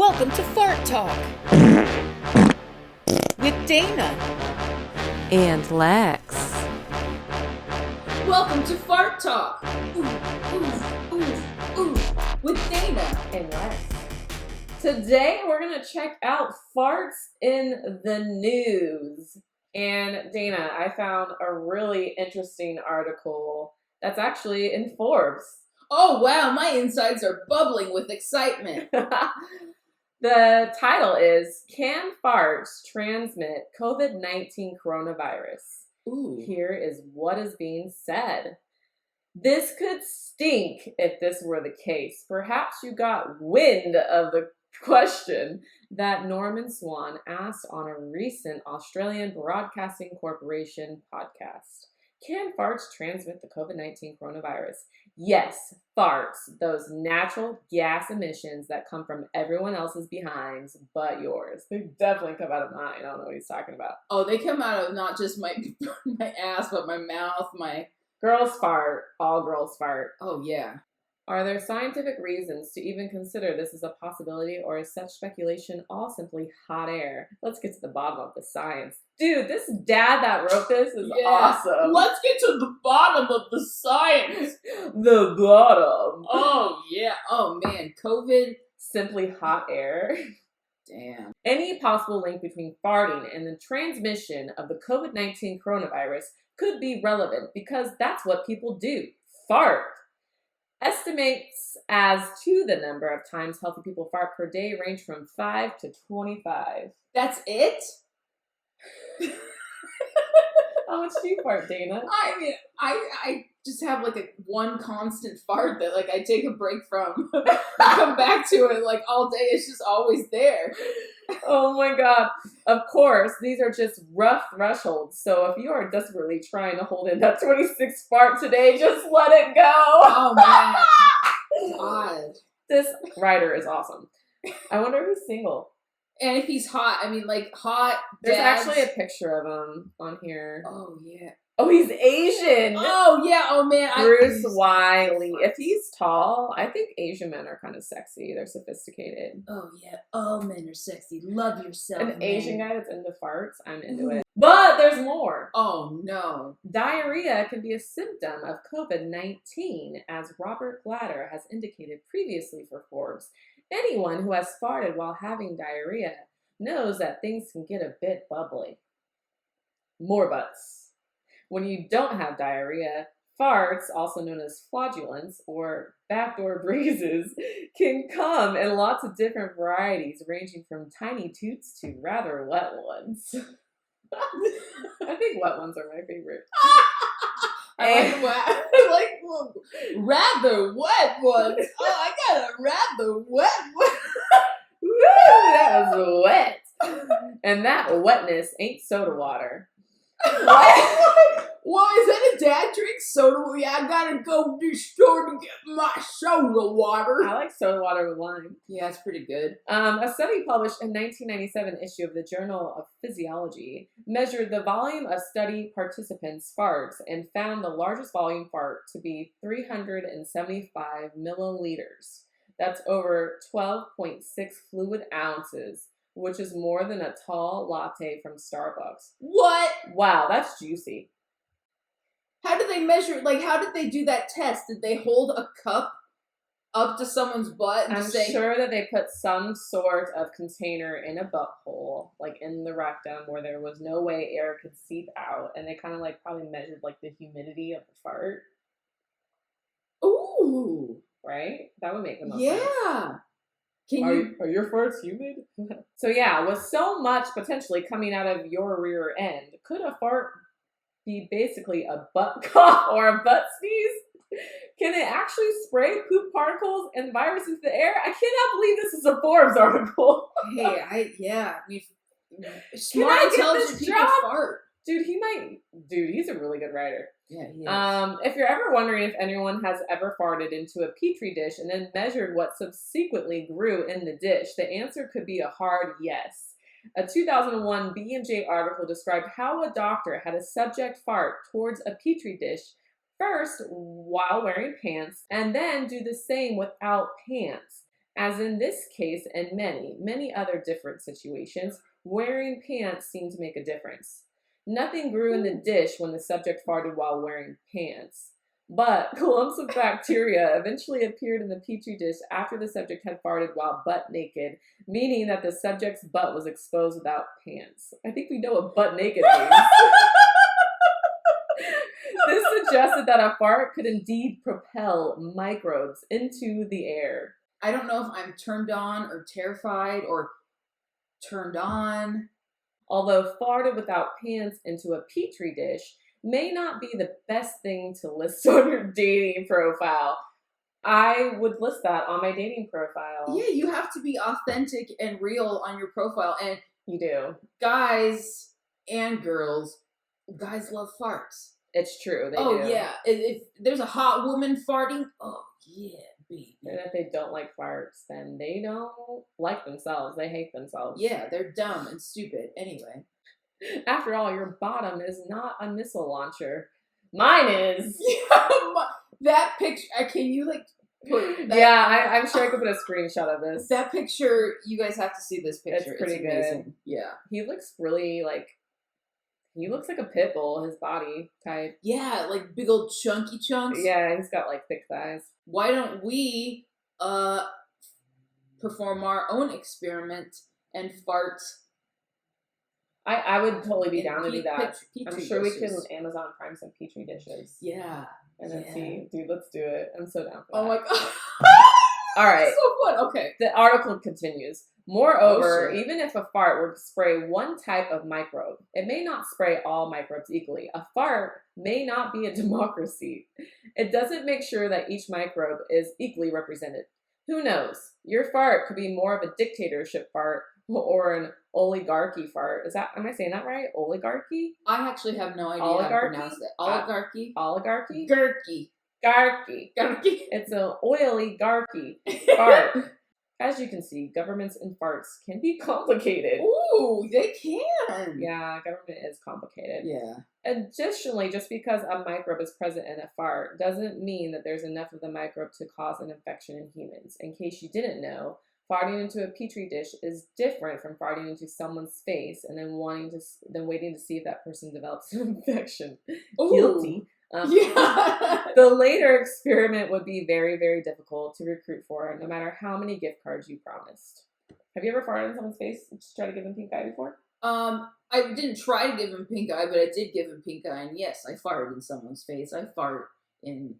Welcome to Fart Talk with Dana and Lex. Welcome to Fart Talk with Dana And Lex. Today we're going to check out farts in the news. And Dana, I found a really interesting article that's actually in Forbes. Oh wow, my insides are bubbling with excitement. The title is, Can Farts Transmit COVID-19 Coronavirus? Ooh. Here is what is being said. This could stink if this were the case. Perhaps you got wind of the question that Norman Swan asked on a recent Australian Broadcasting Corporation podcast. Can farts transmit the COVID-19 coronavirus? Yes, farts, those natural gas emissions that come from everyone else's behinds but yours. They definitely come out of mine. I don't know what he's talking about. Oh, they come out of not just my ass, but my mouth, my... Girls fart. All girls fart. Oh, yeah. Are there scientific reasons to even consider this as a possibility, or is such speculation all simply hot air? Let's get to the bottom of the science. Dude, this dad that wrote this is awesome. Let's get to the bottom of the science. The bottom. Oh, yeah. Oh, man. COVID. Simply hot air. Damn. Any possible link between farting and the transmission of the COVID-19 coronavirus could be relevant because that's what people do. Fart. Estimates as to the number of times healthy people fart per day range from 5 to 25. That's it? How much do you fart, Dana? I mean, I just have like a one constant fart that like I take a break from. I come back to it like all day. It's just always there. Oh my God. Of course, these are just rough thresholds. So if you are desperately trying to hold in that 26 fart today, just let it go. Oh man. God. This writer is awesome. I wonder who's single. And if he's hot, I mean like hot There's dads. actually a picture of him on here. Oh yeah. Oh, he's Asian. Oh yeah. Oh man. Bruce Wiley. If he's tall, I think Asian men are kind of sexy. They're sophisticated. Oh yeah. All men are sexy. Love yourself. An man. Asian guy that's into farts, I'm into it. But there's more. Oh no. Diarrhea can be a symptom of COVID-19, as Robert Glatter has indicated previously for Forbes. Anyone who has farted while having diarrhea knows that things can get a bit bubbly. More buts. When you don't have diarrhea, farts, also known as flatulence or backdoor breezes, can come in lots of different varieties, ranging from tiny toots to rather wet ones. I think wet ones are my favorite. I like rather wet ones. Oh, I got a rather wet one. Woo, that was wet. And that wetness ain't soda water. Well, is that a dad drink soda? Yeah, I gotta go to the store to get my soda water. I like soda water with lime. Yeah, it's pretty good. A study published in 1997 issue of the Journal of Physiology measured the volume of study participants' farts and found the largest volume fart to be 375 milliliters. That's over 12.6 fluid ounces, which is more than a tall latte from Starbucks. What? Wow, that's juicy. How did they measure? Like, how did they do that test? Did they hold a cup up to someone's butt and I'm say, sure that they put some sort of container in a butthole, like in the rectum, where there was no way air could seep out, and they kind of like probably measured like the humidity of the fart. ooh, Right? That would make the most sense. yeah. Are your farts humid? So yeah, with so much potentially coming out of your rear end, could a fart be basically a butt cough or a butt sneeze? Can it actually spray poop particles and viruses into the air? I cannot believe this is a Forbes article. Hey, Can smart, I get intelligent this people job? fart. Dude, he's a really good writer. Yeah, he is. If you're ever wondering if anyone has ever farted into a petri dish and then measured what subsequently grew in the dish, the answer could be a hard yes. A 2001 B&J article described how a doctor had a subject fart towards a petri dish first while wearing pants and then do the same without pants. As in this case and many, many other different situations, wearing pants seemed to make a difference. Nothing grew in the dish when the subject farted while wearing pants. But clumps of bacteria eventually appeared in the petri dish after the subject had farted while butt naked, meaning that the subject's butt was exposed without pants. I think we know what butt naked means. This suggested that a fart could indeed propel microbes into the air. I don't know if I'm turned on or terrified or turned on. Although farted without pants into a petri dish may not be the best thing to list on your dating profile. I would list that on my dating profile. Yeah, you have to be authentic and real on your profile. And You do. guys and girls, guys love farts. It's true. They Oh, do. yeah. If there's a hot woman farting, oh, yeah, baby. And if they don't like farts, then they don't like themselves. They hate themselves. Yeah, they're dumb and stupid. Anyway. After all, your bottom is not a missile launcher. Mine is. That picture, can you like put that? Yeah, I'm sure I could put a screenshot of this. That picture, you guys have to see this picture. It's pretty good. amazing. Yeah. He looks really he looks like a pit bull, his body type. Yeah, like big old chunky chunks. Yeah, he's got like thick thighs. Why don't we perform our own experiment and fart? I would totally be in down to do that. petri I'm sure we dishes. can Amazon Prime some petri dishes. Yeah. And then Yeah. see, dude, let's do it. I'm so down for that. Oh my god. All right. So fun. Okay. The article continues. Moreover, Oh, shit. even if a fart were to spray one type of microbe, it may not spray all microbes equally. A fart may not be a democracy. It doesn't make sure that each microbe is equally represented. Who knows? Your fart could be more of a dictatorship fart or an oligarchy fart. Am I saying that right? Oligarchy? I actually have no idea Oligarchy? how to pronounce it. Oligarchy. Oligarchy? Gurky. Garky. Gurky. It's an oily garky fart. As you can see, governments and farts can be complicated. Ooh, they can. Yeah, government is complicated. Yeah. Additionally, just because a microbe is present in a fart doesn't mean that there's enough of the microbe to cause an infection in humans. In case you didn't know, farting into a petri dish is different from farting into someone's face and then waiting to see if that person develops an infection. Ooh. Guilty. Yeah. The later experiment would be very, very difficult to recruit for, no matter how many gift cards you promised. Have you ever farted in someone's face and just tried to give them pink eye before? I didn't try to give him pink eye, but I did give him pink eye, and yes, I farted in someone's face. I fart in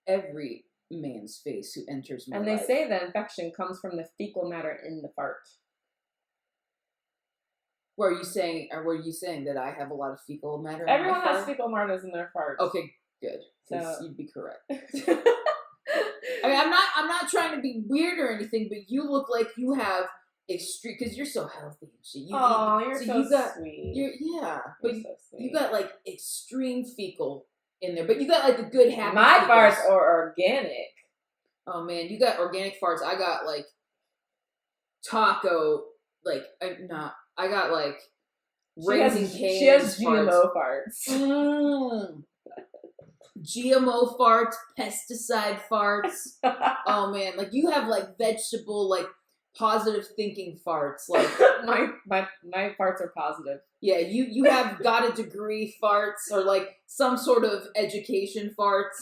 every man's face who enters my And they life. say the infection comes from the fecal matter in the fart. Were you saying that I have a lot of fecal matter? Everyone in my has fart? fecal matter in their farts. Okay, good. 'Cause So- you'd be correct. I mean, I'm not trying to be weird or anything, but you look like you have extreme, because you're so healthy. So you You're so you got, sweet. but You're so sweet. you got like extreme fecal in there, but you got like the good happy. My fecals. farts are organic. Oh man, you got organic farts. I got like taco, like I got like Raising Cane's She has farts. GMO farts. Mm. GMO farts, pesticide farts. Oh man, like you have like vegetable, like positive thinking farts. Like my farts are positive. yeah, you have got a degree farts or like some sort of education farts.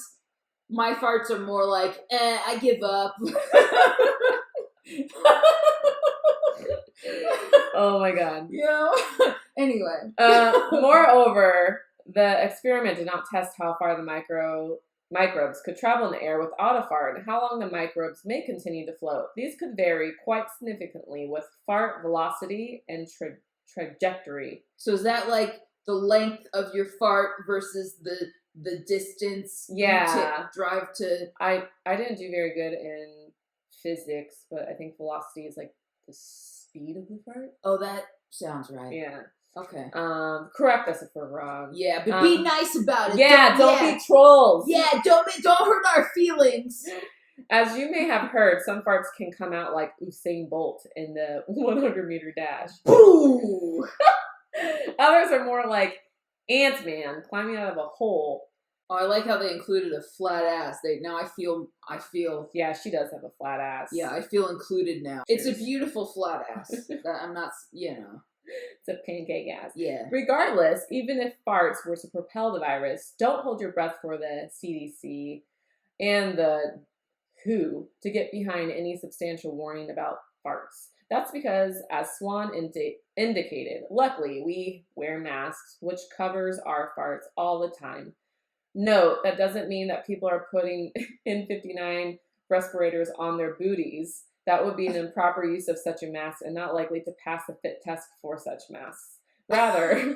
My farts are more like, I give up. Oh my god. You know? Anyway. Moreover, the experiment did not test how far the microbes could travel in the air without a fart and how long the microbes may continue to float. These could vary quite significantly with fart velocity and trajectory. So is that like the length of your fart versus the distance Yeah. you drive to? I didn't do very good in physics, but I think velocity is like the speed of the fart. Oh, that sounds right. Yeah. Okay. Correct us if we're wrong. Yeah, but be nice about it. Yeah, don't be trolls. Yeah, don't hurt our feelings. As you may have heard, some farts can come out like Usain Bolt in the 100-meter dash. Boo! Others are more like Ant-Man climbing out of a hole. Oh, I like how they included a flat ass. I feel. Yeah, she does have a flat ass. Yeah, I feel included now. It's a beautiful flat ass. I'm not, It's a pancake ass. Yeah. Regardless, even if farts were to propel the virus, don't hold your breath for the CDC and the WHO to get behind any substantial warning about farts. That's because, as Swan indicated, luckily we wear masks, which covers our farts all the time. Note, that doesn't mean that people are putting N59 respirators on their booties. That would be an improper use of such a mask and not likely to pass the fit test for such masks. Rather,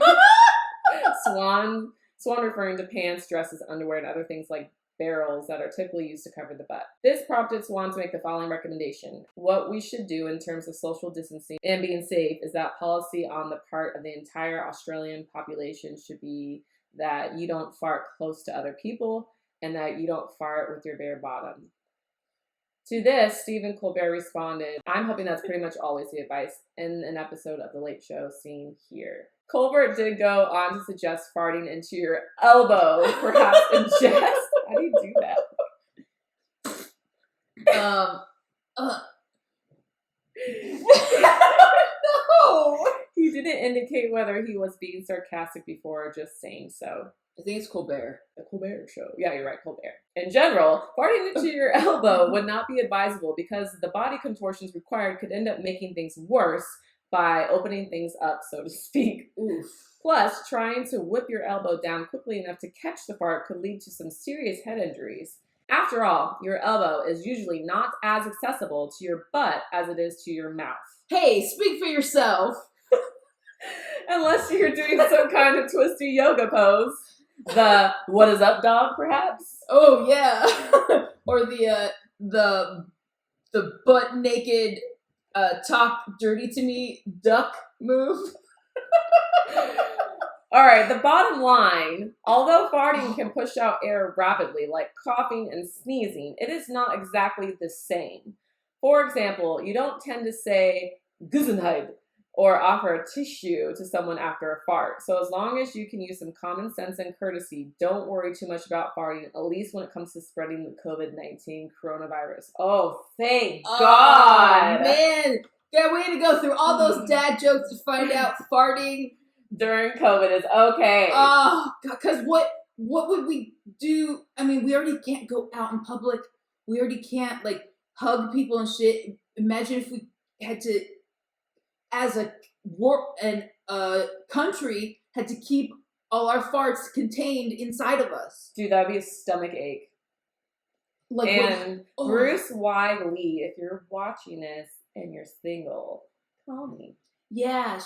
Swan referring to pants, dresses, underwear, and other things like barrels that are typically used to cover the butt. This prompted Swan to make the following recommendation. What we should do in terms of social distancing and being safe is that policy on the part of the entire Australian population should be that you don't fart close to other people and that you don't fart with your bare bottom. To this, Stephen Colbert responded, I'm hoping that's pretty much always the advice in an episode of The Late Show seen here. Colbert did go on to suggest farting into your elbow, perhaps in jest. How do you do that? No! He didn't indicate whether he was being sarcastic before or just saying so. I think it's Colbert. The Colbert Show. Yeah, you're right, Colbert. In general, farting into your elbow would not be advisable because the body contortions required could end up making things worse by opening things up, so to speak. Oof. Plus, trying to whip your elbow down quickly enough to catch the fart could lead to some serious head injuries. After all, your elbow is usually not as accessible to your butt as it is to your mouth. Hey, speak for yourself. Unless you're doing some kind of twisty yoga pose. The what is up dog, perhaps? Oh yeah. Or the butt naked talk dirty to me duck move. All right, the bottom line, although farting can push out air rapidly, like coughing and sneezing, it is not exactly the same. For example, you don't tend to say Gesundheit or offer a tissue to someone after a fart. So as long as you can use some common sense and courtesy, don't worry too much about farting, at least when it comes to spreading the COVID-19 coronavirus. Oh, thank God. Man. Yeah, we had to go through all those dad jokes to find out farting during COVID is okay. Oh, because what would we do? I mean, we already can't go out in public. We already can't, hug people and shit. Imagine if we had to, as a country, had to keep all our farts contained inside of us. Dude, that'd be a stomach ache. Bruce Y. Lee, if you're watching this and you're single, call me. Yeah,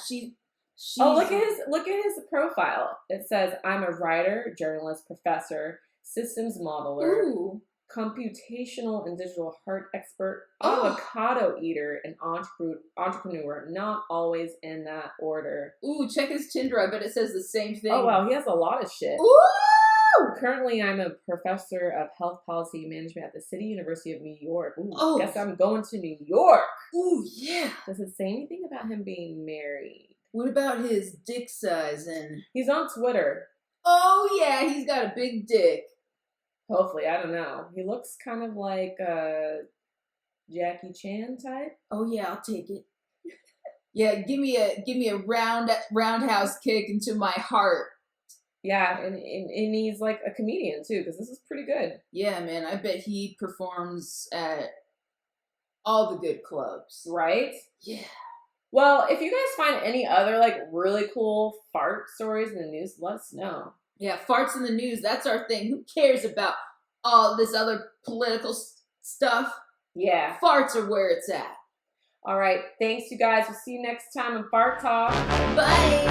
look at his profile. It says, I'm a writer, journalist, professor, systems modeler, computational and digital heart expert, avocado eater, and entrepreneur. Not always in that order. Ooh, check his Tinder. I bet it says the same thing. Oh, wow. He has a lot of shit. Ooh! Currently, I'm a professor of health policy management at the City University of New York. Ooh, guess I'm going to New York. Ooh, yeah. Does it say anything about him being married? What about his dick size? And he's on Twitter. Oh, yeah. He's got a big dick. Hopefully, I don't know. He looks kind of like a Jackie Chan type. Oh yeah, I'll take it. Yeah, give me a roundhouse kick into my heart. Yeah, and he's like a comedian too, because this is pretty good. Yeah, man, I bet he performs at all the good clubs. Right? Yeah. Well, if you guys find any other really cool fart stories in the news, let us know. Yeah, farts in the news, that's our thing. Who cares about all this other political stuff? Yeah. Farts are where it's at. All right. Thanks, you guys. We'll see you next time on Fart Talk. Bye.